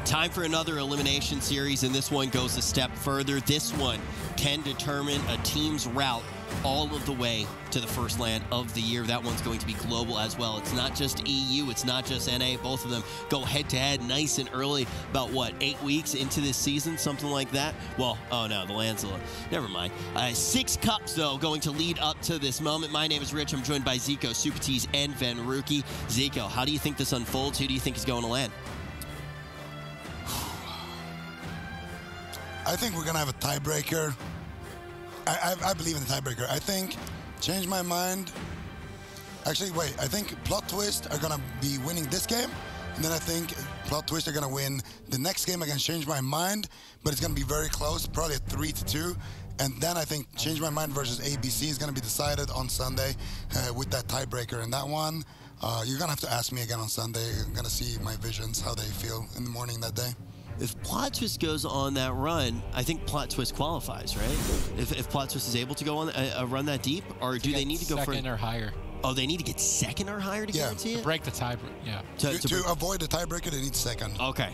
Time for another elimination series, and this one goes a step further. This one can determine a team's route all of the way to the first LAN of the year. That one's going to be global as well. It's not just EU, it's not just NA. Both of them go head-to-head nice and early, about, what, 8 weeks into this season, something like that? Well, oh no, the LAN's never mind. 6 cups, though, going to lead up to this moment. My name is Rich. I'm joined by Zico, Supertees, and Venruki. Zico, how do you think this unfolds? Who do you think is going to LAN? I think we're going to have a tiebreaker. I believe in the tiebreaker. I think, change my mind. Actually, wait. I think Plot Twist are going to be winning this game. And then I think Plot Twist are going to win the next game. I can change my mind, but it's going to be very close, probably a 3-2. And then I think Change My Mind versus ABC is going to be decided on Sunday with that tiebreaker. And that one, you're going to have to ask me again on Sunday. I'm going to see my visions, how they feel in the morning that day. If Plot Twist goes on that run, I think Plot Twist qualifies, right? If Plot Twist is able to go on a run that deep, or do they need to go for second or higher? Oh, they need to get second or higher to guarantee it? To break the tie, yeah. To avoid the tiebreaker, they need second. Okay.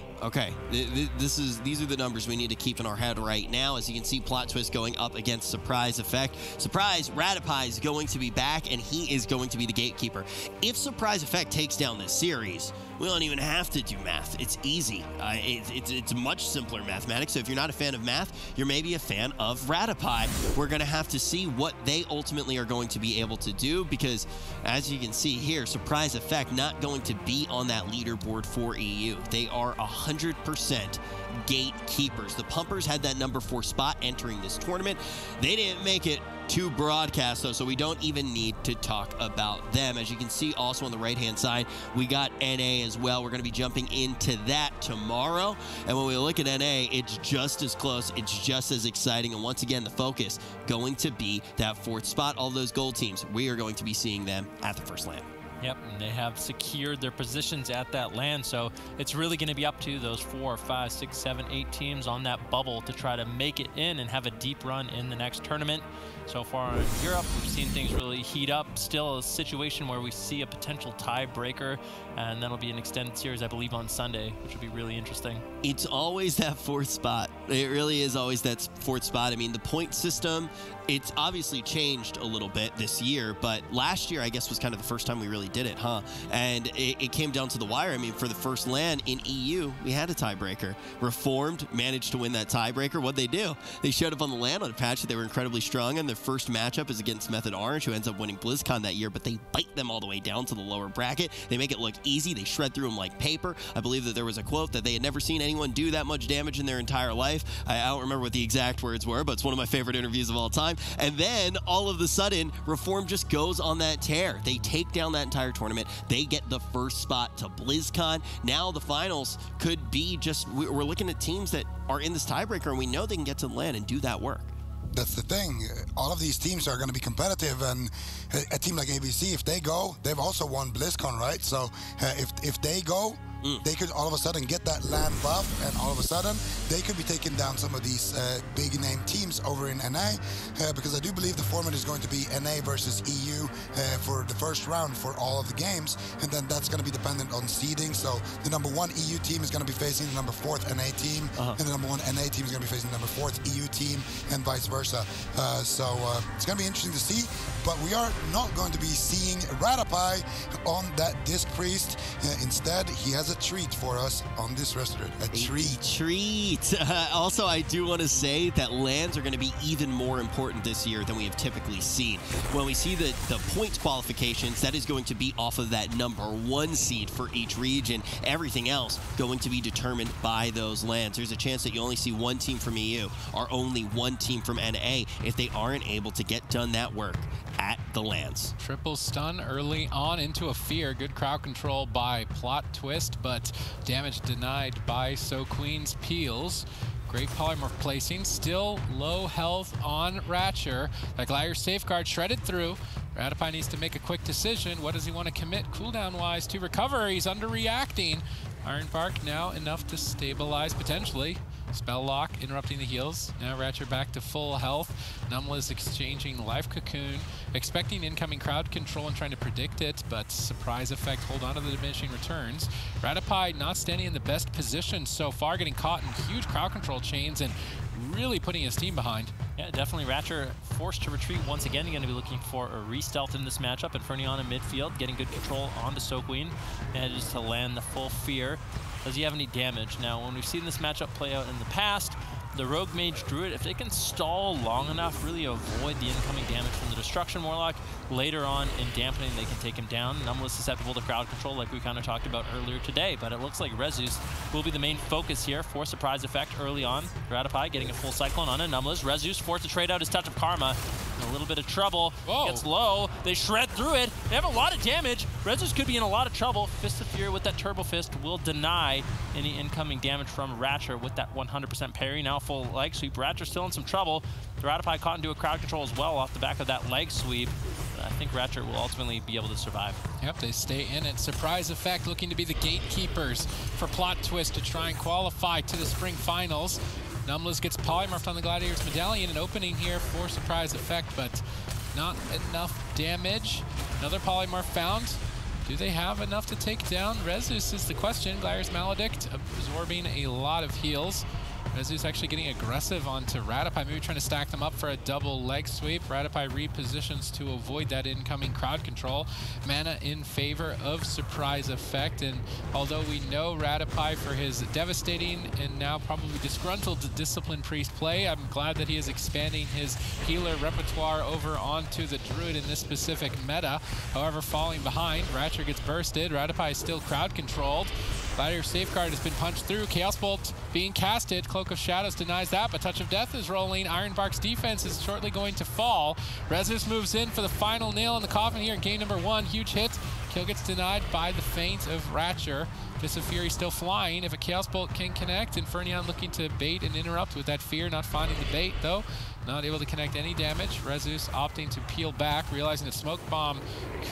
These are the numbers we need to keep in our head right now. As you can see, Plot Twist going up against Surprise Effect. Surprise, Radipie is going to be back, and he is going to be the gatekeeper. If Surprise Effect takes down this series, we don't even have to do math. It's easy. It's much simpler mathematics. So if you're not a fan of math, you're maybe a fan of Radipie. We're going to have to see what they ultimately are going to be able to do, because as you can see here, Surprise Effect not going to be on that leaderboard for EU. They are 100% gatekeepers. The Pumpers had that number 4 spot entering this tournament. They didn't make it to broadcast, though, so we don't even need to talk about them. As you can see, also on the right-hand side, we got NA as well. We're going to be jumping into that tomorrow. And when we look at NA, it's just as close. It's just as exciting. And once again, the focus going to be that 4th spot. All those gold teams, we are going to be seeing them at the first LAN. Yep, and they have secured their positions at that LAN, so it's really going to be up to those 4, 5, 6, 7, 8 teams on that bubble to try to make it in and have a deep run in the next tournament. So far in Europe, we've seen things really heat up. Still a situation where we see a potential tiebreaker, and that'll be an extended series, I believe, on Sunday, which will be really interesting. It's always that 4th spot. It really is always that 4th spot. I mean, the point system, it's obviously changed a little bit this year, but last year, I guess, was kind of the first time we really did it, huh? And it came down to the wire. I mean, for the first LAN in EU, we had a tiebreaker. Reformed managed to win that tiebreaker. What'd they do? They showed up on the LAN on a patch that they were incredibly strong in. Their first matchup is against Method Orange, who ends up winning BlizzCon that year, but they bite them all the way down to the lower bracket. They make it look easy. They shred through them like paper. I believe that there was a quote that they had never seen anyone do that much damage in their entire life. I don't remember what the exact words were, but it's one of my favorite interviews of all time. And then, all of a sudden, Reform just goes on that tear. They take down that entire tournament. They get the first spot to BlizzCon. Now the finals could be just, we're looking at teams that are in this tiebreaker, and we know they can get to the LAN and do that work. That's the thing. All of these teams are going to be competitive, and a team like ABC, if they go, they've also won BlizzCon, right? So if they go, they could all of a sudden get that LAN buff, and all of a sudden they could be taking down some of these big name teams over in NA, because I do believe the format is going to be NA versus EU for the first round for all of the games, and then that's going to be dependent on seeding. So the number 1 EU team is going to be facing the number 4th NA team, and the number 1 NA team is going to be facing the number 4th EU team, and vice versa. So it's going to be interesting to see, but we are not going to be seeing Radipie on that Disc Priest. Instead, he has a treat for us on this restaurant. A treat. Also, I do want to say that LANs are going to be even more important this year than we have typically seen. When we see the points qualifications, that is going to be off of that number 1 seed for each region. Everything else going to be determined by those LANs. There's a chance that you only see 1 team from EU or only 1 team from NA if they aren't able to get done that work at the LANs. Triple stun early on into a fear. Good crowd control by Plot Twist, but damage denied by So Queen's Peels. Great polymorph placing. Still low health on Ratcher. That Glire safeguard shredded through. Radipie needs to make a quick decision. What does he want to commit cooldown-wise to recover? He's underreacting. Iron Bark now enough to stabilize potentially. Spell lock interrupting the heals. Now Ratchet back to full health. Numla's exchanging life cocoon, expecting incoming crowd control and trying to predict it, but surprise effect, hold on to the diminishing returns. Rattapie not standing in the best position so far, getting caught in huge crowd control chains and really putting his team behind. Yeah, definitely. Ratchet forced to retreat once again. You're going to be looking for a re-stealth in this matchup. Infernion in midfield, getting good control onto Soqueen. Manages to land the full fear. Does he have any damage? Now, when we've seen this matchup play out in the past, the Rogue Mage Druid, if they can stall long enough, really avoid the incoming damage from the Destruction Warlock, later on in dampening, they can take him down. Numla is susceptible to crowd control like we kind of talked about earlier today, but it looks like Rezus will be the main focus here for surprise effect early on. Rattapie getting a full Cyclone on a Numla's. Rezus forced to trade out his Touch of Karma. In a little bit of trouble. Whoa. Gets low. They shred through it. They have a lot of damage. Rezus could be in a lot of trouble. Fist of Fury with that Turbo Fist will deny any incoming damage from Ratchet with that 100% parry. Now full leg sweep. Ratchet still in some trouble. The Rattapie caught into a crowd control as well off the back of that leg sweep. But I think Ratchet will ultimately be able to survive. Yep, they stay in it. Surprise effect looking to be the gatekeepers for Plot Twist to try and qualify to the spring finals. Numlas gets polymorphed on the Gladiator's Medallion, an opening here for surprise effect, but not enough damage. Another polymorph found. Do they have enough to take down Rezus is the question. Gladiator's Maledict absorbing a lot of heals. Rezus actually getting aggressive onto Rattapie, maybe trying to stack them up for a double leg sweep. Rattapie repositions to avoid that incoming crowd control. Mana in favor of surprise effect, and although we know Rattapie for his devastating and now probably disgruntled Discipline Priest play, I'm glad that he is expanding his healer repertoire over onto the Druid in this specific meta. However, falling behind, Ratchet gets bursted. Rattapie is still crowd controlled. Gladiator Safeguard has been punched through. Chaos Bolt being casted. Cloak of Shadows denies that, but Touch of Death is rolling. Ironbark's defense is shortly going to fall. Rezus moves in for the final nail in the coffin here in game number 1. Huge hit. Kill gets denied by the feint of Ratchet. Fist of Fury still flying. If a Chaos Bolt can connect, Infernion looking to bait and interrupt with that fear, not finding the bait though. Not able to connect any damage. Rezus opting to peel back, realizing that Smoke Bomb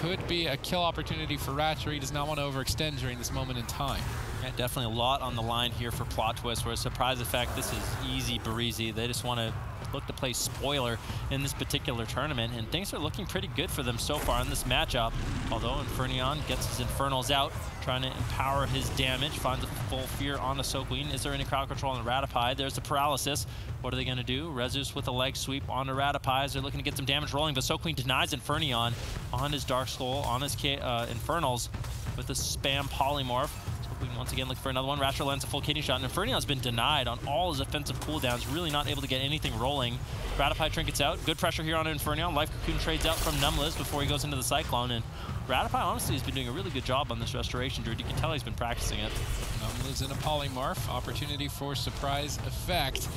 could be a kill opportunity for Ratchet. He does not want to overextend during this moment in time. Yeah, definitely a lot on the line here for Plot Twist, where surprise effect, this is easy breezy. They just want to look to play spoiler in this particular tournament, and things are looking pretty good for them so far in this matchup. Although Infernion gets his Infernals out, trying to empower his damage, finds a full fear on the Soqueen. Is there any crowd control on the Rattapie? There's the paralysis. What are they going to do? Rezus with a leg sweep on the Rattapie as they're looking to get some damage rolling, but Soqueen denies Infernion on his Dark Skull, on his Infernals with a spam polymorph. Soqueen once again looking for another one. Ratchet lands a full kidney shot, and Infernion's been denied on all his offensive cooldowns, really not able to get anything rolling. Rattapie trinkets out. Good pressure here on Infernion. Life Cocoon trades out from Numlas before he goes into the Cyclone, and Rattapie honestly has been doing a really good job on this restoration druid. You can tell he's been practicing it. Numlas in a polymorph. Opportunity for surprise effect.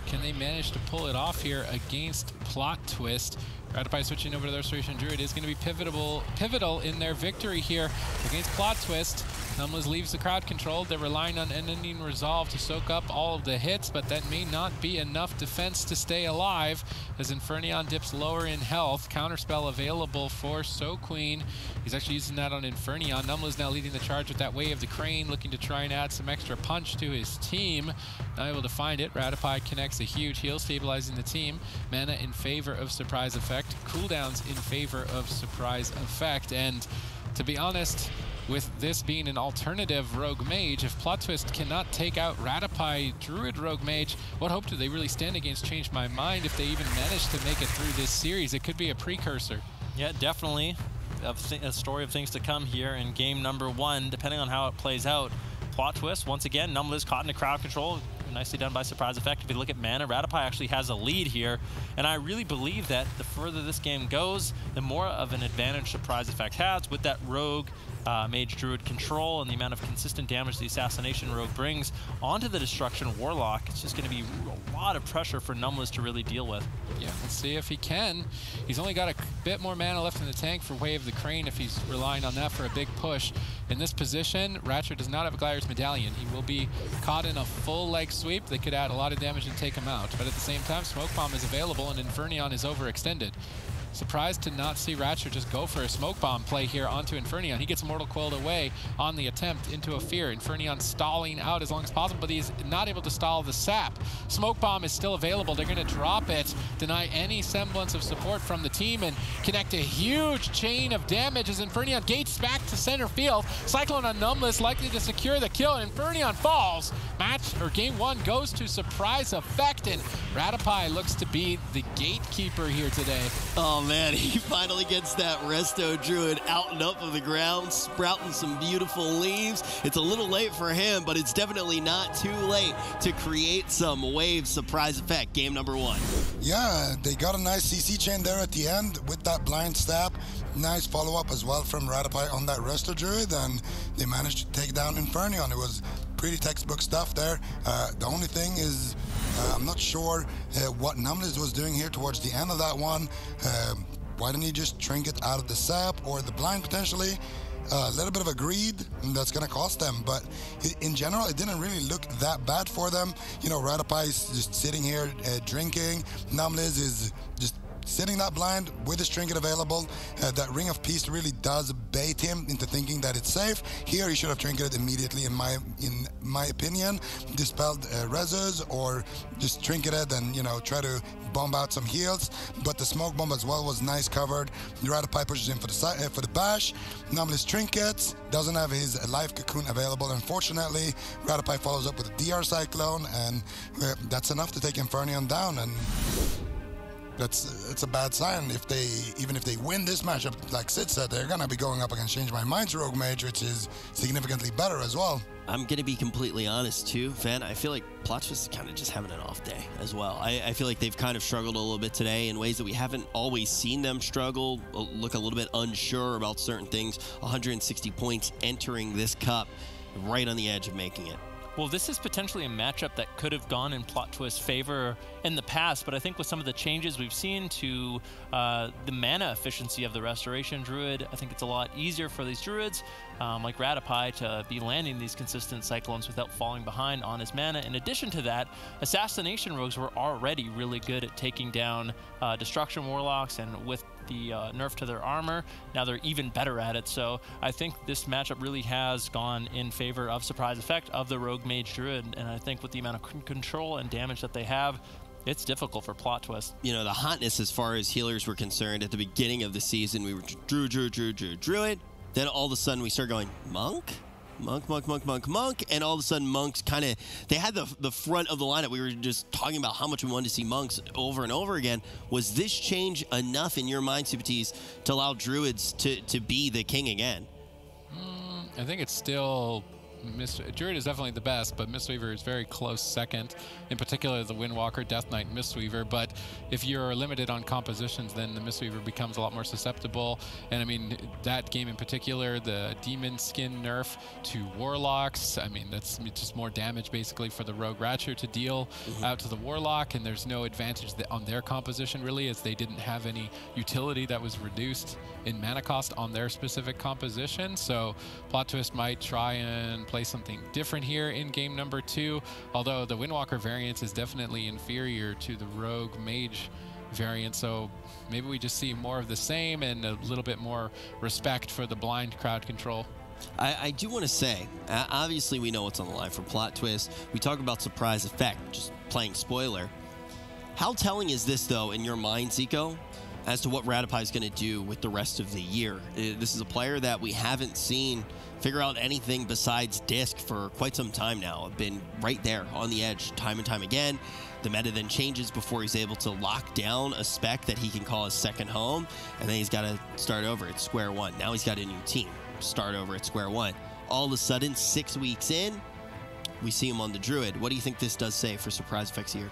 Can they manage to pull it off here against Plot Twist? Rattapie switching over to the Restoration Druid is going to be pivotal in their victory here against Plot Twist. Numlas leaves the crowd controlled. They're relying on Unending Resolve to soak up all of the hits, but that may not be enough defense to stay alive as Infernion dips lower in health. Counterspell available for Soqueen. He's actually using that on Infernion. Numlas now leading the charge with that Way of the Crane, looking to try and add some extra punch to his team. Not able to find it. Rattapie connects a huge heal, stabilizing the team. Mana in favor of surprise effect. Cooldowns in favor of surprise effect. And to be honest, with this being an alternative Rogue Mage, if Plot Twist cannot take out Rattapie Druid Rogue Mage, what hope do they really stand against Change My Mind if they even manage to make it through this series? It could be a precursor. Yeah, definitely a story of things to come here in game number 1, depending on how it plays out. Plot Twist, once again, Numlas caught in a crowd control. Nicely done by surprise effect. If you look at mana, Rattapie actually has a lead here, and I really believe that the further this game goes, the more of an advantage surprise effect has with that rogue mage druid control and the amount of consistent damage the assassination rogue brings onto the destruction warlock. It's just going to be a lot of pressure for Numlas to really deal with. Yeah, let's see if he can. He's only got a bit more mana left in the tank for Way of the Crane if he's relying on that for a big push. In this position, Ratchet does not have a Gladiator's Medallion. He will be caught in a full leg sweep. They could add a lot of damage and take him out. But at the same time, Smoke Bomb is available and Infernion is overextended. Surprised to not see Ratcher just go for a smoke bomb play here onto Infernion. He gets Mortal Coiled away on the attempt into a fear. Infernion stalling out as long as possible, but he's not able to stall the sap. Smoke bomb is still available. They're going to drop it, deny any semblance of support from the team, and connect a huge chain of damage as Infernion gates back to center field. Cyclone on Numbless likely to secure the kill, and Infernion falls. Game 1 goes to Surprise Effect, and Ratapai looks to be the gatekeeper here today. Oh man, he finally gets that Resto Druid out and up of the ground, sprouting some beautiful leaves. It's a little late for him, but it's definitely not too late to create some wave. Surprise Effect, game number 1. Yeah, they got a nice CC chain there at the end with that blind stab. Nice follow-up as well from Ratapai on that Resto Druid, and they managed to take down Infernion. It was pretty textbook stuff there. The only thing is, I'm not sure what Numbless was doing here towards the end of that one. Why didn't he just trinket out of the sap or the blind potentially? A little bit of a greed that's going to cost them, but in general, it didn't really look that bad for them. You know, Ratapai is just sitting here drinking. Numbless is just sitting that blind with his trinket available. That Ring of Peace really does bait him into thinking that it's safe. Here he should have trinketed immediately, in my opinion. Dispelled reses or just trinketed and, you know, try to bomb out some heals. But the smoke bomb as well was nice covered. Ratapai pushes in for the bash. Numbless trinkets, doesn't have his life cocoon available, unfortunately. Ratapai follows up with a DR Cyclone, and that's enough to take Infernion down. And it's a bad sign. Even if they win this matchup, like Sid said, they're gonna be going up against Change My Mind's Rogue Mage, which is significantly better as well. I'm gonna be completely honest too, Van. I feel like Plot Twist is kind of just having an off day as well. I feel like they've kind of struggled a little bit today in ways that we haven't always seen them struggle, look a little bit unsure about certain things. 160 points entering this cup, right on the edge of making it. Well, this is potentially a matchup that could have gone in Plot Twist's favor in the past, but I think with some of the changes we've seen to the mana efficiency of the Restoration Druid, I think it's a lot easier for these Druids, like Ratapai, to be landing these consistent Cyclones without falling behind on his mana. In addition to that, Assassination Rogues were already really good at taking down Destruction Warlocks, and with the nerf to their armor, now they're even better at it. So I think this matchup really has gone in favor of Surprise Effect of the Rogue Mage Druid, and I think with the amount of control and damage that they have, it's difficult for Plot Twist. You know, the hotness as far as healers were concerned at the beginning of the season, we were Druid. Then all of a sudden we start going Monk, and all of a sudden Monks kind of, they had the front of the lineup. We were just talking about how much we wanted to see Monks over and over again. Was this change enough in your mind, Supatis, to allow Druids to be the king again? I think it's still Druid is definitely the best, but Mistweaver is very close second. In particular, the Windwalker, Death Knight, Mistweaver. But if you're limited on compositions, then the Mistweaver becomes a lot more susceptible. And I mean, that game in particular, the Demon Skin nerf to Warlocks, I mean, that's just more damage basically for the Rogue Ratcher to deal out to the Warlock, and there's no advantage on their composition really, as they didn't have any utility that was reduced in mana cost on their specific composition. So Plot Twist might try and play something different here in game number 2, although the Windwalker variant is definitely inferior to the Rogue Mage variant, so maybe we just see more of the same and a little bit more respect for the blind crowd control. I do want to say, obviously we know what's on the line for Plot Twist. We talk about Surprise Effect, just playing spoiler. How telling is this, though, in your mind, Zico, as to what Ratapai is going to do with the rest of the year? This is a player that we haven't seen figure out anything besides disc for quite some time now. I've been right there on the edge time and time again. The meta then changes before he's able to lock down a spec that he can call his second home, and then he's got to start over at square one. Now he's got a new team. Start over at square one. All of a sudden, 6 weeks in, we see him on the Druid. What do you think this does say for Surprise Effects here?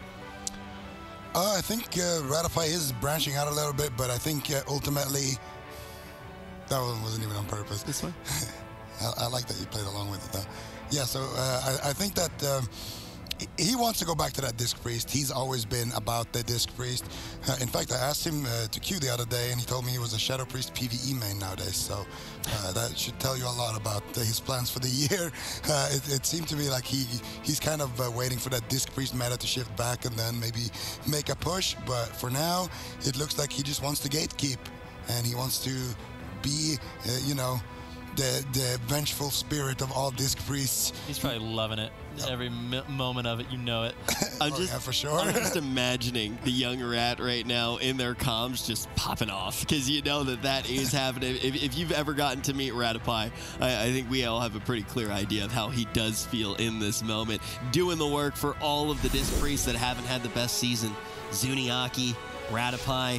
I think Ratapai is branching out a little bit, but I think ultimately that one wasn't even on purpose. This one? I like that you played along with it, though. Yeah, so I think that he wants to go back to that Disc Priest. He's always been about the Disc Priest. In fact, I asked him to queue the other day, and he told me he was a Shadow Priest PvE main nowadays. So that should tell you a lot about his plans for the year. It seemed to me like he's kind of waiting for that Disc Priest meta to shift back and then maybe make a push. But for now, it looks like he just wants to gatekeep, and he wants to be, you know, the vengeful spirit of all Disc Priests. He's probably loving it. Every moment of it, you know it. Yeah, for sure. I'm just imagining the young rat right now in their comms just popping off, because you know that is happening. If you've ever gotten to meet Ratify, I think we all have a pretty clear idea of how he does feel in this moment. Doing the work for all of the Disc Priests that haven't had the best season. Zuniaki, Ratify.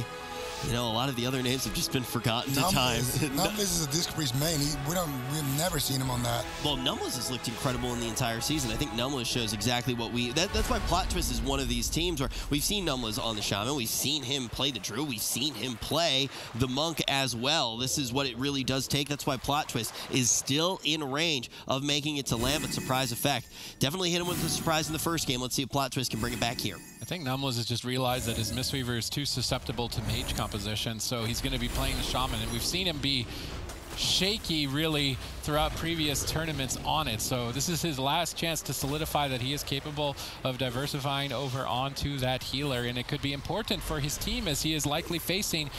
You know, a lot of the other names have just been forgotten to time. Numlis is a Disc Priest main. We've never seen him on that. Well, Numlis has looked incredible in the entire season. I think Numlis shows exactly what that's why Plot Twist is one of these teams where we've seen Numlis on the Shaman. We've seen him play the Druid. We've seen him play the Monk as well. This is what it really does take. That's why Plot Twist is still in range of making it to land, but surprise effect. Definitely hit him with a surprise in the first game. Let's see if Plot Twist can bring it back here. I think Numlis has just realized that his Mistweaver is too susceptible to mage composition, so he's going to be playing the Shaman, and we've seen him be shaky really throughout previous tournaments on it. So this is his last chance to solidify that he is capable of diversifying over onto that healer, and it could be important for his team as he is likely facing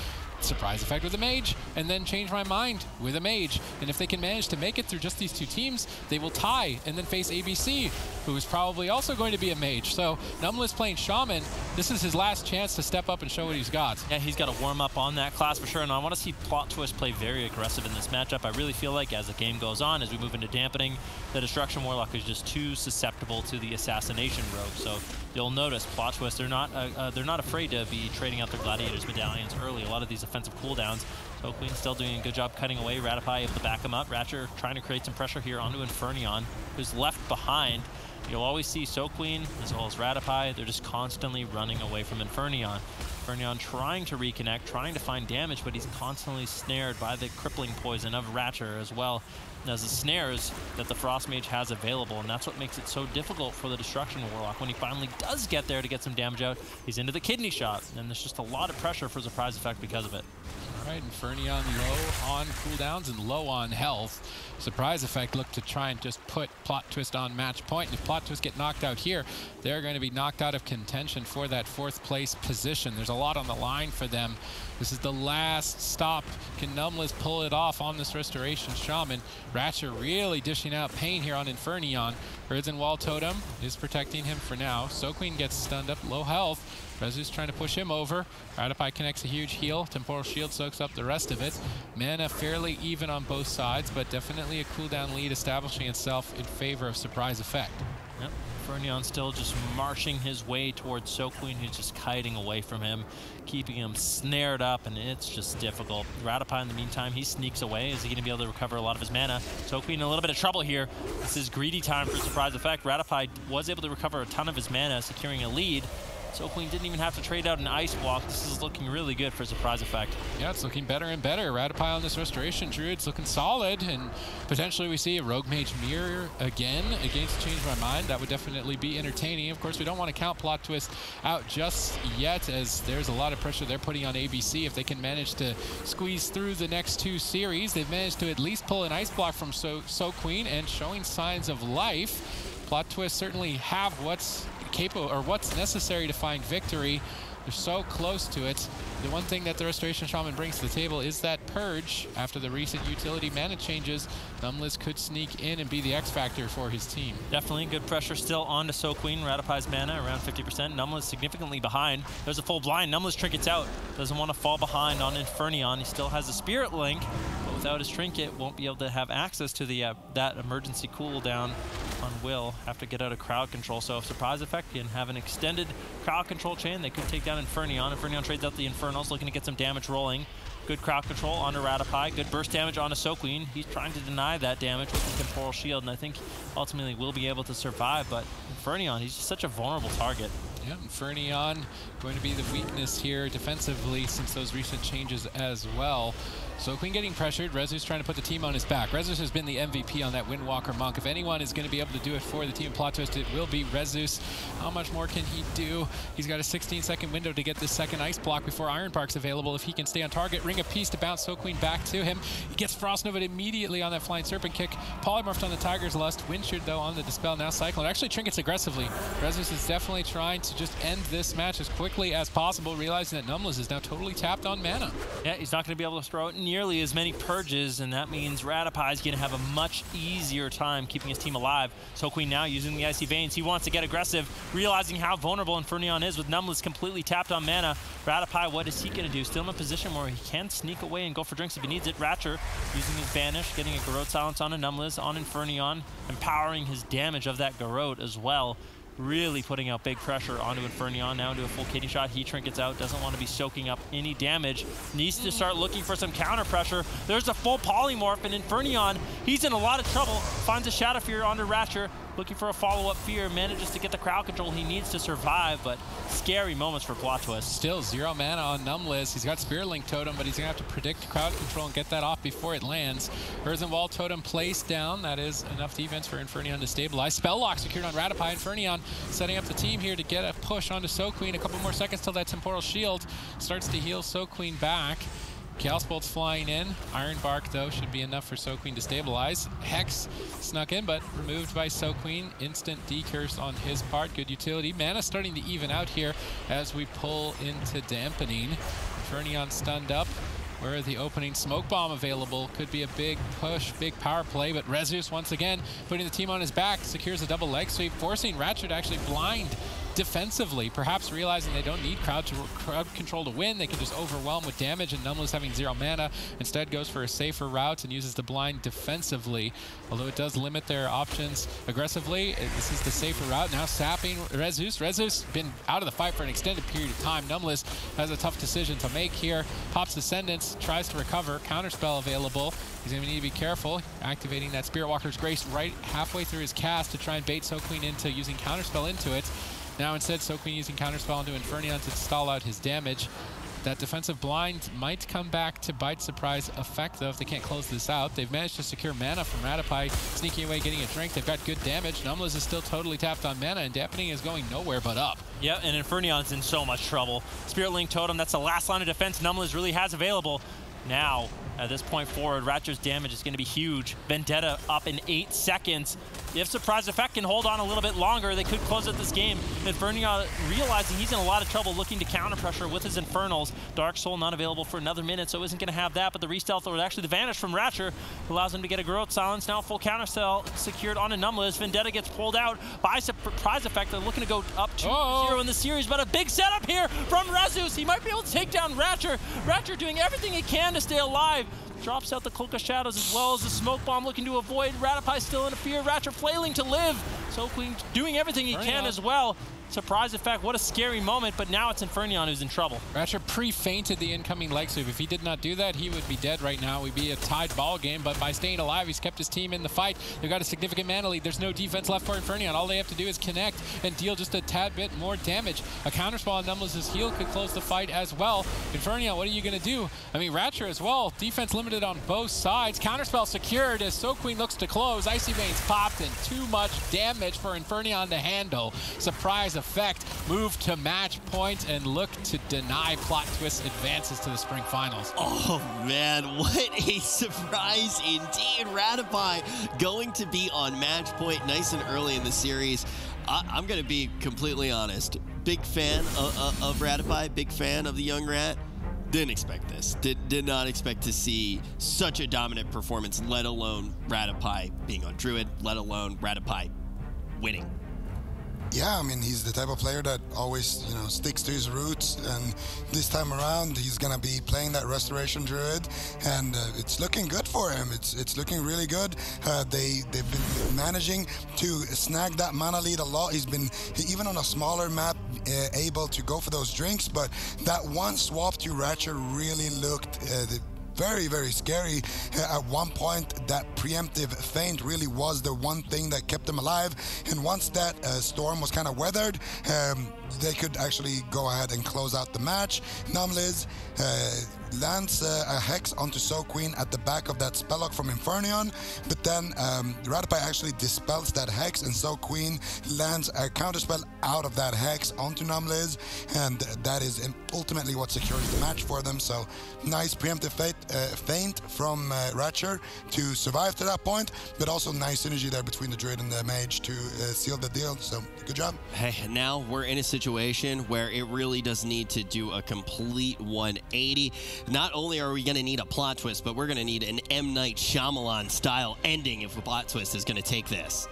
surprise effect with a mage, and then change my mind with a mage. And if they can manage to make it through just these two teams, they will tie and then face ABC, who is probably also going to be a mage. So Numlis playing Shaman, this is his last chance to step up and show what he's got. Yeah, he's got to warm up on that class for sure, and I want to see Plot Twist play very aggressive in this matchup. I really feel like as the game goes on, as we move into dampening, the Destruction Warlock is just too susceptible to the Assassination Rogue. So you'll notice Plot Twist, they're not afraid to be trading out their Gladiators medallions early. A lot of these offensive cooldowns. So Queen still doing a good job cutting away. Ratify able to back him up. Ratcher trying to create some pressure here onto Infernion, who's left behind. You'll always see So Queen as well as Ratify. They're just constantly running away from Infernion. Infernion trying to reconnect, trying to find damage, but he's constantly snared by the crippling poison of Ratcher as well as the snares that the Frost Mage has available, and that's what makes it so difficult for the Destruction Warlock. When he finally does get there to get some damage out, he's into the kidney shot, and there's just a lot of pressure for surprise effect because of it. All right, Infernion low on cooldowns and low on health. Surprise effect looked to try and just put Plot Twist on match point, and if Plot Twist get knocked out here, they're going to be knocked out of contention for that 4th place position. There's a lot on the line for them. This is the last stop. Can Numlis pull it off on this Restoration Shaman? Ratcher really dishing out pain here on Infernion. Herds and Wall Totem is protecting him for now. So Queen gets stunned up, low health. Rezu's trying to push him over. Ratify connects a huge heal. Temporal Shield soaks up the rest of it. Mana fairly even on both sides, but definitely a cooldown lead establishing itself in favor of surprise effect. Yep. Infernion still just marching his way towards So Queen, who's just kiting away from him, keeping him snared up, and it's just difficult. Ratify, in the meantime, he sneaks away. Is he going to be able to recover a lot of his mana? So Queen in a little bit of trouble here. This is greedy time for surprise effect. Ratify was able to recover a ton of his mana, securing a lead. So Queen didn't even have to trade out an Ice Block. This is looking really good for surprise effect. Yeah, it's looking better and better. Ratify on this Restoration Druid's looking solid, and potentially we see a Rogue Mage Mirror again against Change My Mind. That would definitely be entertaining. Of course, we don't want to count Plot Twist out just yet, as there's a lot of pressure they're putting on ABC. If they can manage to squeeze through the next 2 series, they've managed to at least pull an Ice Block from So Queen and showing signs of life. Plot Twist certainly have what's capable or what's necessary to find victory. They're so close to it. The one thing that the Restoration Shaman brings to the table is that Purge. After the recent utility mana changes, Numlis could sneak in and be the X factor for his team. Definitely good pressure still on to So Queen. Ratify's mana around 50%. Numlis significantly behind. There's a full blind. Numlis trinkets out. Doesn't want to fall behind on Infernion. He still has a Spirit Link, but without his trinket, won't be able to have access to the that emergency cooldown on Will. Have to get out of crowd control. So if surprise effect can have an extended crowd control chain, they could take down Infernion. Infernion trades out the Infernals, looking to get some damage rolling. Good crowd control onto Ratify. Good burst damage onto So Queen. He's trying to deny that damage with the Temporal Shield, and I think ultimately will be able to survive, but Infernion, he's just such a vulnerable target. Yeah, Infernion going to be the weakness here defensively since those recent changes as well. So Queen getting pressured. Rezus trying to put the team on his back. Rezus has been the MVP on that Windwalker Monk. If anyone is going to be able to do it for the team Plot Twist, it will be Rezus. How much more can he do? He's got a 16-second window to get this second ice block before Iron Bark's available. If he can stay on target, Ring of Peace to bounce So Queen back to him. He gets Frost Nova immediately on that Flying Serpent kick. Polymorphed on the Tiger's Lust. Windshielded though on the Dispel. Now Cyclone. Actually trinkets aggressively. Rezus is definitely trying to just end this match as quickly as possible, realizing that Numbless is now totally tapped on mana. Yeah, he's not going to be able to throw out nearly as many purges, and that means Rattapie is going to have a much easier time keeping his team alive. So Queen now using the Icy Veins. He wants to get aggressive, realizing how vulnerable Infernion is with Numbless completely tapped on mana. Rattapie, what is he going to do? Still in a position where he can sneak away and go for drinks if he needs it. Ratcher using his Vanish, getting a Garrote Silence on a Numbless, on Infernion, empowering his damage of that Garrote as well. Really putting out big pressure onto Infernion. Now into a full kitty shot. He trinkets out. Doesn't want to be soaking up any damage. Needs to start looking for some counter pressure. There's a full polymorph, and Infernion, he's in a lot of trouble. Finds a Shadow Fear onto Ratcher. Looking for a follow-up fear. Manages to get the crowd control he needs to survive, but scary moments for Plot Twist. Still 0 mana on Numbless. He's got Spirit Link Totem, but he's going to have to predict crowd control and get that off before it lands. Earthen Wall Totem placed down. That is enough defense for Infernion to stabilize. Spell Lock secured on Rattapie. Infernion setting up the team here to get a push onto So Queen. A couple more seconds till that Temporal Shield starts to heal So Queen back. Chaos Bolt's flying in. Iron Bark, though, should be enough for So Queen to stabilize. Hex snuck in, but removed by So Queen. Instant decurse on his part. Good utility. Mana starting to even out here as we pull into Dampening. Infernion stunned up. Where the opening Smoke Bomb available could be a big push, big power play, but Rezus once again putting the team on his back, secures a double leg sweep, forcing Ratchet to actually blind defensively, perhaps realizing they don't need crowd control to win. They can just overwhelm with damage, and Numbless having 0 mana instead goes for a safer route and uses the blind defensively, although it does limit their options aggressively. This is the safer route. Now sapping Rezus. Rezus been out of the fight for an extended period of time. Numbless has a tough decision to make here. Pops Descendants, tries to recover. Counterspell available. He's going to need to be careful, activating that Spirit Walker's Grace right halfway through his cast to try and bait So Queen into using Counterspell into it. Now instead, So Queen using Counterspell into Infernion to stall out his damage. That defensive blind might come back to bite surprise effect, though, if they can't close this out. They've managed to secure mana from Rattapie, sneaking away, getting a drink. They've got good damage. Numbless is still totally tapped on mana, and Dampening is going nowhere but up. Yeah, and Infernion's in so much trouble. Spirit Link Totem, that's the last line of defense Numbless really has available. Now, at this point forward, Ratcher's damage is going to be huge. Vendetta up in 8 seconds. If Surprise Effect can hold on a little bit longer, they could close out this game. Infernion realizing he's in a lot of trouble, looking to counter pressure with his Infernals. Dark Soul not available for another minute, so isn't going to have that, but the Restealth, or actually the Vanish from Ratcher, allows him to get a Garrote Silence. Now full counter cell secured on a Numbless. Vendetta gets pulled out by Surprise Effect. They're looking to go up 2-0 in the series, but a big setup here from Rezus. He might be able to take down Ratcher. Ratcher doing everything he can to stay alive. Drops out the Cloak of Shadows as well as the Smoke Bomb, looking to avoid. Rattapie still in a fear. Ratcher flailing to live. So Queen doing everything he can as well. Surprise Effect, what a scary moment, but now it's Infernion who's in trouble. Ratcher pre-fainted the incoming leg sweep. If he did not do that, he would be dead right now. We'd be a tied ball game, but by staying alive, he's kept his team in the fight. They've got a significant mana lead. There's no defense left for Infernion. All they have to do is connect and deal just a tad bit more damage. A counterspell on Numbless' heal could close the fight as well. Infernion, what are you going to do? I mean, Ratcher as well. Defense limited on both sides. Counterspell secured as So Queen looks to close. Icy Veins popped, and too much damage for Infernion to handle. Surprise Effect move to match point and look to deny Plot Twist advances to the spring finals. Oh man, what a surprise indeed. Rattapie going to be on match point nice and early in the series. I'm going to be completely honest. Big fan of Rattapie, big fan of the young rat. Didn't expect this. Did not expect to see such a dominant performance, let alone Rattapie being on Druid, let alone Rattapie winning. Yeah, I mean, he's the type of player that always, sticks to his roots, and this time around, he's gonna be playing that Restoration Druid, and it's looking good for him. It's looking really good. They've been managing to snag that mana lead a lot. He's been, even on a smaller map, able to go for those drinks, but that one swap to Ratcher really looked very, very scary. At one point, that preemptive feint really was the one thing that kept them alive. And once that storm was kind of weathered, they could actually go ahead and close out the match. Numbless lands a Hex onto So Queen at the back of that Spellock from Infernion, but then Rattapie actually dispels that Hex, and So Queen lands a counterspell out of that Hex onto Numliz, and that is ultimately what secures the match for them. So nice preemptive feint from Ratcher to survive to that point, but also nice synergy there between the Druid and the Mage to seal the deal. So good job. Hey, now we're in a situation where it really does need to do a complete 180. Not only are we going to need a plot twist, but we're going to need an M. Night Shyamalan style ending if a plot twist is going to take this.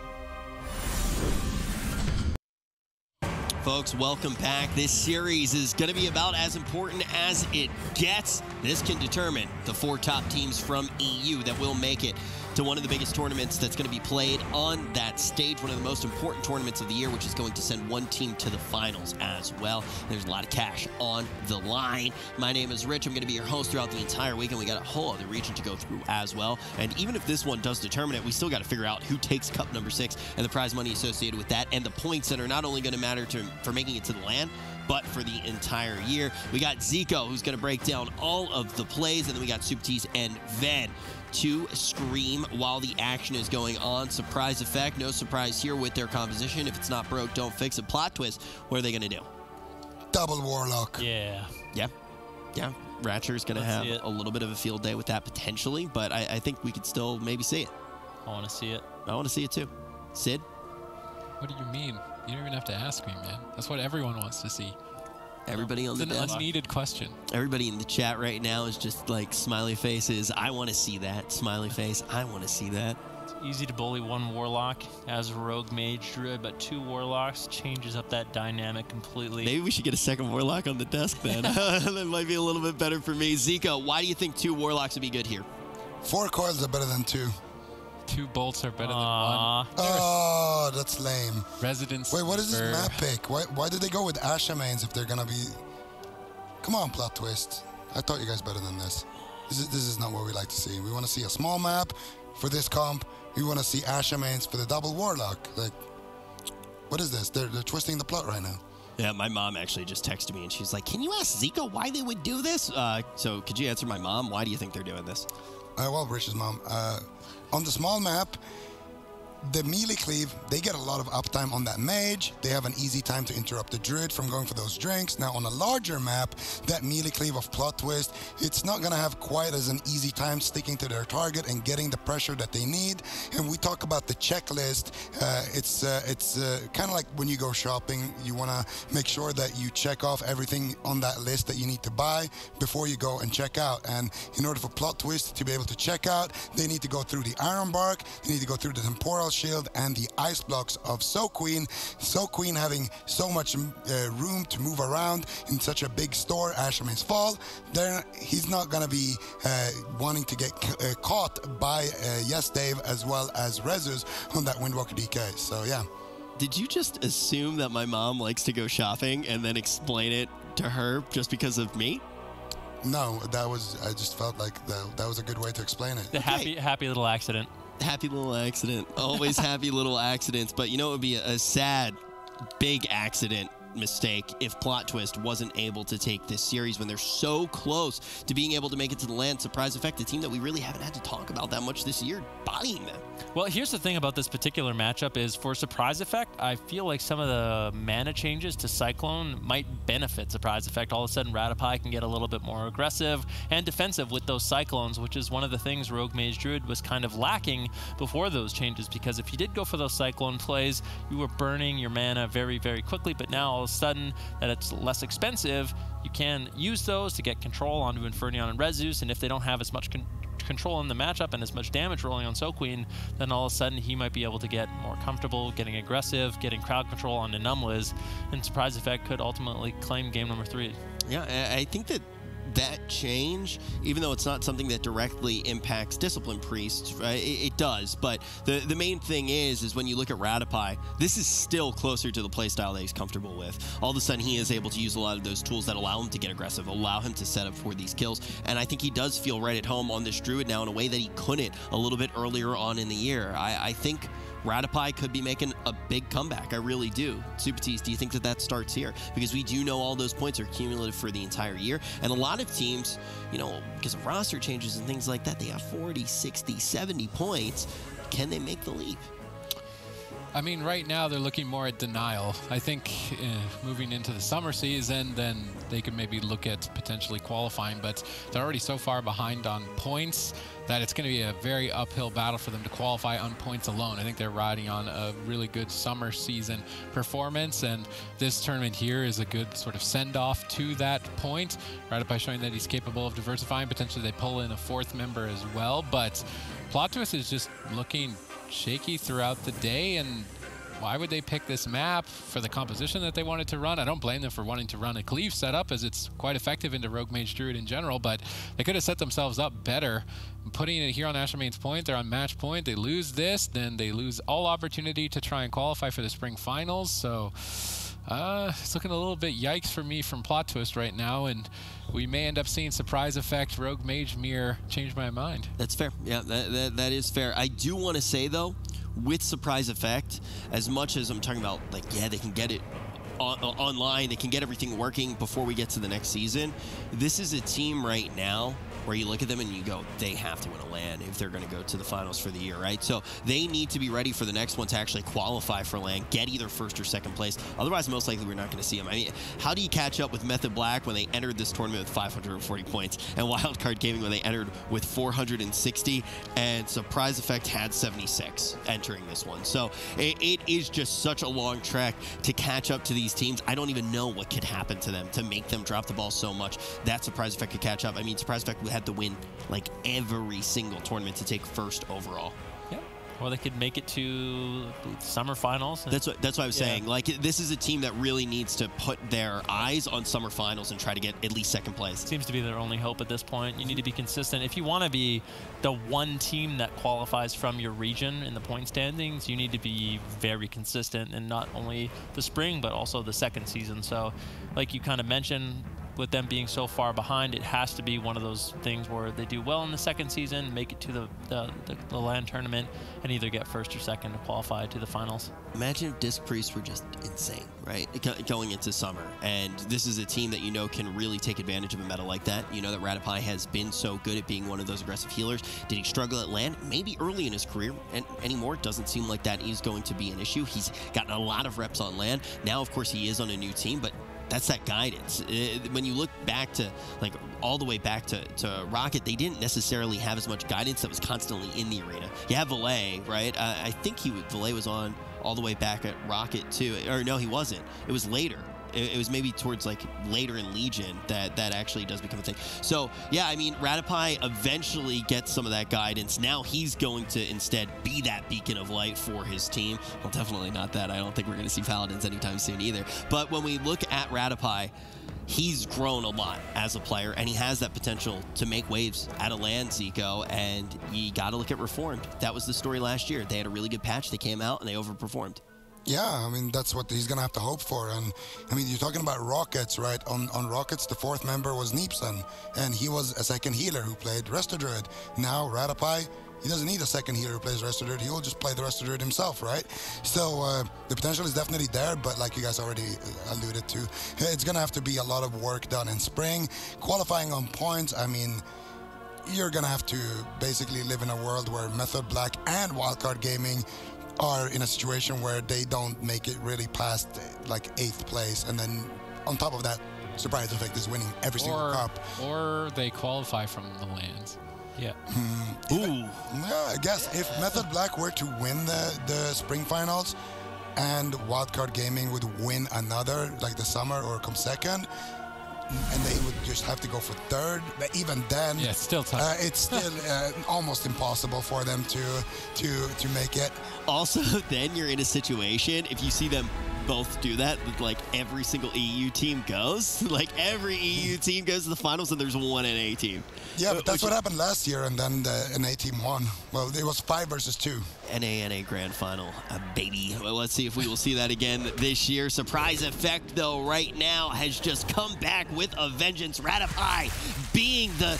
Folks, welcome back. This series is going to be about as important as it gets. This can determine the 4 top teams from EU that will make it to one of the biggest tournaments that's going to be played on that stage, one of the most important tournaments of the year, which is going to send one team to the finals as well. There's a lot of cash on the line. My name is Rich. I'm going to be your host throughout the entire weekend. We got a whole other region to go through as well. And even if this one does determine it, we still got to figure out who takes cup number 6 and the prize money associated with that, and the points that are not only going to matter for making it to the LAN, but for the entire year. We got Zico, who's going to break down all of the plays, and then we got Subtease and Ven to scream while the action is going on. Surprise effect, no surprise here with their composition. If it's not broke, don't fix it. Plot twist, what are they going to do? Double Warlock. Yeah. Ratcher's going to have a little bit of a field day with that potentially, but I think we could still maybe see it. I want to see it. I want to see it too. Sid? What do you mean? You don't even have to ask me, man. That's what everyone wants to see. Everybody on the desk. It's an unneeded question. Everybody in the chat right now is just like smiley faces. I want to see that. Smiley face. I want to see that. It's easy to bully 1 Warlock as a Rogue Mage Druid, but 2 Warlocks changes up that dynamic completely. Maybe we should get a 2nd Warlock on the desk then. That might be a little bit better for me. Zico, why do you think 2 Warlocks would be good here? 4 coils are better than 2. 2 bolts are better than 1. Oh, that's lame. Residence. Wait, what is this map pick? Why did they go with Ashamains if they're gonna be? Come on, plot twist. I thought you guys better than this. This is not what we like to see. We want to see a small map for this comp. We want to see Ashamains for the double Warlock. Like, what is this? They're twisting the plot right now. Yeah, my mom actually just texted me and she's like, "Can you ask Zico why they would do this?" So could you answer my mom? Why do you think they're doing this? Well, Rich's mom. On the small map, the melee cleave, they get a lot of uptime on that mage. They have an easy time to interrupt the druid from going for those drinks. Now, on a larger map, that melee cleave of plot twist, it's not going to have quite as an easy time sticking to their target and getting the pressure that they need. And we talk about the checklist. It's kind of like when you go shopping, you want to make sure that you check off everything on that list that you need to buy before you go and check out. And in order for plot twist to be able to check out, they need to go through the Iron Bark, they need to go through the Temporal Shield and the Ice Blocks of So Queen. So Queen having so much room to move around in such a big store, Ashamain's Fall, he's not going to be wanting to get caught by Yes Dave as well as Rezus on that Windwalker DK. So yeah. Did you just assume that my mom likes to go shopping and then explain it to her just because of me? No, I just felt like that was a good way to explain it. The happy little accident. Happy little accident. Always happy little accidents. But you know, it would be a sad, big accident mistake if Plot Twist wasn't able to take this series when they're so close to being able to make it to the LAN. Surprise Effect, a team that we really haven't had to talk about that much this year, bodying them. Well, here's the thing about this particular matchup is for Surprise Effect, I feel like some of the mana changes to Cyclone might benefit Surprise Effect. All of a sudden, Rattapie can get a little bit more aggressive and defensive with those Cyclones, which is one of the things Rogue Mage Druid was kind of lacking before those changes, because if you did go for those Cyclone plays, you were burning your mana very, very quickly, but now all of a sudden that it's less expensive, you can use those to get control onto Infernion and Rezus, and if they don't have as much control in the matchup and as much damage rolling on So Queen, then all of a sudden he might be able to get more comfortable, getting aggressive, getting crowd control onto Numliz, and Surprise Effect could ultimately claim game number 3. Yeah, I think that change, even though it's not something that directly impacts Discipline Priest, right? It does, but the main thing is when you look at Rattapie, this is still closer to the playstyle that he's comfortable with. All of a sudden, he is able to use a lot of those tools that allow him to get aggressive, allow him to set up for these kills, and I think he does feel right at home on this Druid now in a way that he couldn't a little bit earlier on in the year. I think Radupai could be making a big comeback. I really do. Supatis, do you think that that starts here? Because we do know all those points are cumulative for the entire year. And a lot of teams, you know, because of roster changes and things like that, they have 40, 60, 70 points. Can they make the leap? I mean, right now they're looking more at denial. I think moving into the summer season, then they could maybe look at potentially qualifying, but they're already so far behind on points that it's going to be a very uphill battle for them to qualify on points alone. I think they're riding on a really good summer season performance, and this tournament here is a good sort of send-off to that point. Radupai showing that he's capable of diversifying. Potentially they pull in a fourth member as well, but Plot Twist is just looking shaky throughout the day, and why would they pick this map for the composition that they wanted to run? I don't blame them for wanting to run a cleave setup, as it's quite effective into Rogue Mage Druid in general, but they could have set themselves up better. Putting it here on Asher Main's point, they're on match point. They lose this, then they lose all opportunity to try and qualify for the spring finals, so it's looking a little bit yikes for me from Plot Twist right now, and we may end up seeing Surprise Effect, Rogue Mage Mirror change my mind. That's fair. Yeah, that is fair. I do want to say, though, with Surprise Effect, as much as I'm talking about, like, yeah, they can get it online, they can get everything working before we get to the next season, this is a team right now where you look at them and you go, they have to win a LAN if they're going to go to the finals for the year, right? So they need to be ready for the next one to actually qualify for LAN, get either first or second place. Otherwise, most likely, we're not going to see them. I mean, how do you catch up with Method Black when they entered this tournament with 540 points, and Wildcard Gaming when they entered with 460, and Surprise Effect had 76 entering this one? So it is just such a long trek to catch up to these teams. I don't even know what could happen to them to make them drop the ball so much that Surprise Effect could catch up. I mean, Surprise Effect had to win like every single tournament to take first overall. Yeah. Or they could make it to summer finals. That's what I was saying. Like, this is a team that really needs to put their eyes on summer finals and try to get at least second place. Seems to be their only hope at this point. You need to be consistent. If you want to be the one team that qualifies from your region in the point standings, you need to be very consistent in not only the spring, but also the second season. So, like you kind of mentioned, with them being so far behind, it has to be one of those things where they do well in the second season, make it to the LAN tournament, and either get first or second to qualify to the finals. Imagine if Disc Priests were just insane, right? Going into summer. And this is a team that you know can really take advantage of a meta like that. You know that Radupai has been so good at being one of those aggressive healers. Did he struggle at LAN? Maybe early in his career. And anymore, it doesn't seem like that is going to be an issue. He's gotten a lot of reps on LAN. Now, of course, he is on a new team, but that's that guidance. When you look back to, like, all the way back to Rocket, they didn't necessarily have as much guidance that was constantly in the arena. You have Valet, right? I think Valet was on all the way back at Rocket, too. Or no, he wasn't. It was later. It was maybe towards, like, later in Legion that actually does become a thing. So, yeah, I mean, Radupai eventually gets some of that guidance. Now he's going to instead be that beacon of light for his team. Well, definitely not that. I don't think we're going to see Paladins anytime soon either. But when we look at Radupai, he's grown a lot as a player, and he has that potential to make waves at a LAN, Zico, and you got to look at Reformed. That was the story last year. They had a really good patch. They came out, and they overperformed. Yeah, I mean, that's what he's going to have to hope for. And, I mean, you're talking about Rockets, right? On Rockets, the fourth member was Neepson, and he was a second healer who played Resto Druid. Now, Radupai, he doesn't need a second healer who plays Resto Druid. He will just play the Resto Druid himself, right? So the potential is definitely there, but like you guys already alluded to, it's going to have to be a lot of work done in spring. Qualifying on points, I mean, you're going to have to basically live in a world where Method Black and Wildcard Gaming are in a situation where they don't make it really past like 8th place, and then on top of that, Surprise Effect is winning every single cup. Or they qualify from the LANs. Yeah. Yeah, I guess if Method Black were to win the spring finals and Wildcard Gaming would win another, like the summer, or come second, and they would just have to go for third. But even then, yeah, it's still tough. It's still almost impossible for them to make it. Also, then you're in a situation, if you see them both do that, like every single EU team goes. Like every EU team goes to the finals, and there's one NA team. Yeah, but that's what happened last year, and then the NA team won. Well, it was 5 versus 2. NA Grand Final, baby. Well, let's see if we will see that again this year. Surprise Effect, though, right now has just come back with a vengeance. Radupai being the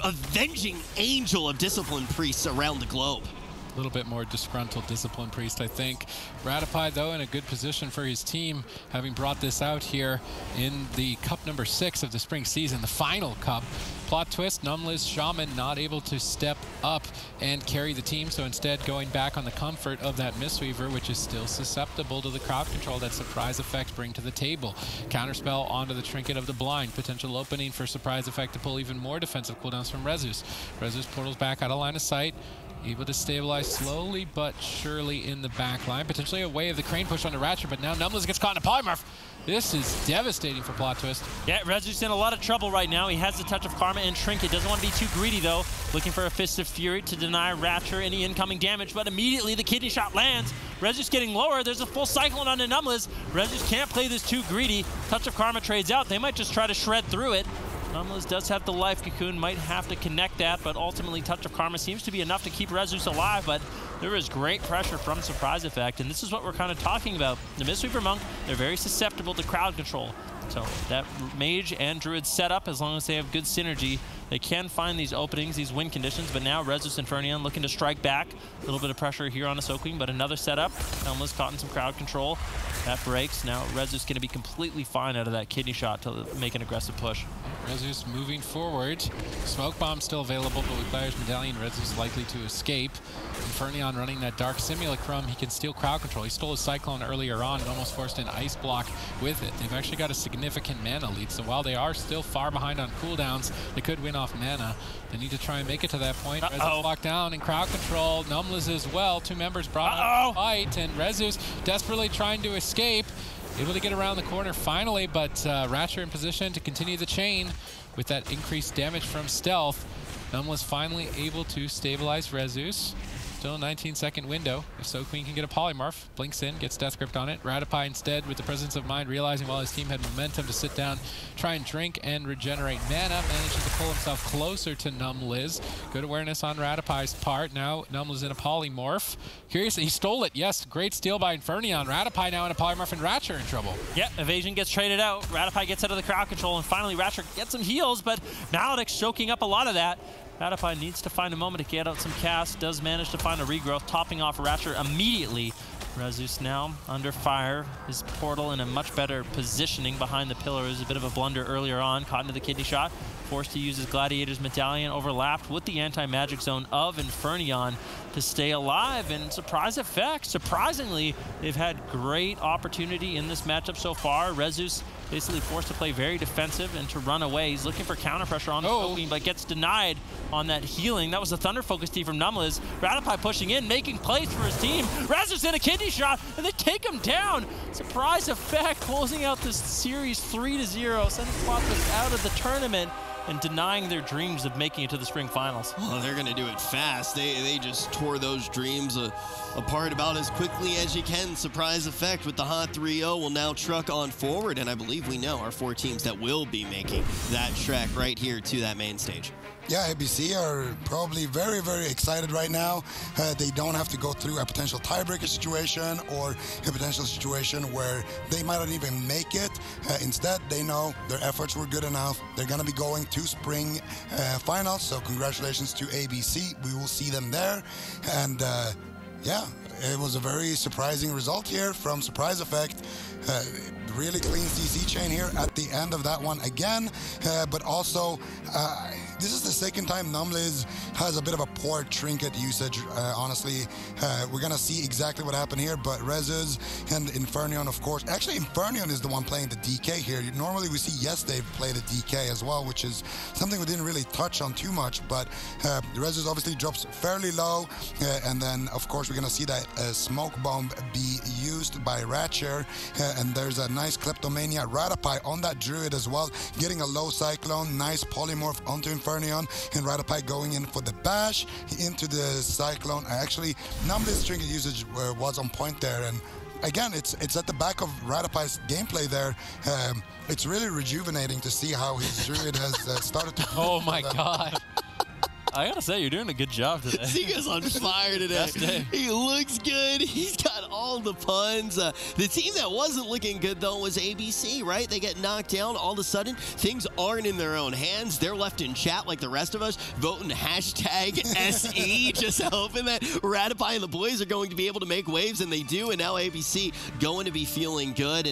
avenging angel of Discipline Priests around the globe. A little bit more disgruntled Discipline Priest, I think. Ratify, though, in a good position for his team, having brought this out here in the Cup number 6 of the spring season, the final Cup. Plot twist, Numliz Shaman not able to step up and carry the team, so instead going back on the comfort of that Mistweaver, which is still susceptible to the crowd control that Surprise Effect bring to the table. Counterspell onto the Trinket of the Blind. Potential opening for Surprise Effect to pull even more defensive cooldowns from Rezus. Rezus portals back out of line of sight. Able to stabilize slowly but surely in the back line. Potentially a way of the crane push onto Ratchet, but now Numliz gets caught in a polymorph. This is devastating for Plot Twist. Yeah, Rezus in a lot of trouble right now. He has the Touch of Karma and Trinket. Doesn't want to be too greedy, though. Looking for a Fist of Fury to deny Ratchet any incoming damage, but immediately the kidney shot lands. Rezus getting lower. There's a full Cyclone onto Numliz. Rezus can't play this too greedy. Touch of Karma trades out. They might just try to shred through it. Numliz does have the Life Cocoon, might have to connect that, but ultimately Touch of Karma seems to be enough to keep Rezus alive, but there is great pressure from Surprise Effect, and this is what we're kind of talking about. The Mistweaver Monk, they're very susceptible to crowd control. So that Mage and Druid setup, as long as they have good synergy, they can find these openings, these win conditions, but now Rezus Infernion looking to strike back. A little bit of pressure here on a Soaking, but another setup. Numliz caught in some crowd control. That breaks. Now Rezus going to be completely fine out of that kidney shot to make an aggressive push. Rezus moving forward. Smoke Bomb still available, but with Bayer's Medallion, Rezus likely to escape. Infernion running that Dark Simulacrum. He can steal crowd control. He stole his Cyclone earlier on and almost forced an Ice Block with it. They've actually got a significant mana lead, so while they are still far behind on cooldowns, they could win off mana. They need to try and make it to that point. Rezus locked down in crowd control. Numliz as well. Two members brought out to fight, and Rezus desperately trying to escape. Able to get around the corner finally, but Ratchet in position to continue the chain with that increased damage from stealth. Numliz finally able to stabilize Rezus. Still a 19-second window. If So Queen can get a polymorph, blinks in, gets Death Grip on it. Ratify instead, with the presence of mind, realizing while his team had momentum to sit down, try and drink and regenerate mana, managing to pull himself closer to Numliz. Good awareness on Ratify's part. Now Numliz in a polymorph. Curious, he stole it. Yes, great steal by Infernion. Ratify now in a polymorph, and Ratchet in trouble. Yeah, evasion gets traded out. Ratify gets out of the crowd control, and finally Ratchet gets some heals, but Maledict's choking up a lot of that. Ratify needs to find a moment to get out some cast, does manage to find a regrowth, topping off Ratchet immediately. Rezus now under fire, his portal in a much better positioning behind the pillar. It was a bit of a blunder earlier on, caught into the kidney shot, forced to use his Gladiator's Medallion, overlapped with the anti-magic zone of Infernion to stay alive, and Surprise Effect, surprisingly, they've had great opportunity in this matchup so far. Rezus basically forced to play very defensive and to run away. He's looking for counter pressure on the Soaking, but gets denied on that healing. That was a Thunder Focus Tea from Numliz. Ratify pushing in, making plays for his team. Rezus in a kidney shot, and they take him down. Surprise Effect closing out this series 3-0, sending Plot Twist out of the tournament and denying their dreams of making it to the spring finals. Well, they're going to do it fast. They just tore those dreams apart about as quickly as you can. Surprise Effect with the hot 3-0 will now truck on forward, and I believe we know our 4 teams that will be making that trek right here to that main stage. Yeah, ABC are probably very, very excited right now. They don't have to go through a potential tiebreaker situation or a potential situation where they might not even make it. Instead, they know their efforts were good enough. They're going to be going to spring finals, so congratulations to ABC. We will see them there. And yeah, it was a very surprising result here from Surprise Effect. Really clean CC chain here at the end of that one again, but also this is the second time Numliz has a bit of a poor trinket usage. Honestly, we're gonna see exactly what happened here, but Rezus and Infernion, of course. Actually, Infernion is the one playing the DK here. Normally we see Dave play the DK as well, which is something we didn't really touch on too much, but Rezus obviously drops fairly low, and then of course we're gonna see that Smoke Bomb be used by Ratchet, and there's a nice Kleptomania Ratify on that Druid as well, getting a low Cyclone, nice polymorph onto Infernion, and Ratify going in for the bash into the Cyclone. Actually, Numliz trinket usage was on point there, and again, it's at the back of Ratify's gameplay there. It's really rejuvenating to see how his Druid has started to... Oh my god. I gotta say, you're doing a good job today. Zika's on fire today. Best day. He looks good. He's got all the puns. The team that wasn't looking good, though, was ABC, right? They get knocked down. All of a sudden, things aren't in their own hands. They're left in chat like the rest of us, voting hashtag SE, just hoping that Ratify and the boys are going to be able to make waves, and they do. And now ABC going to be feeling good. And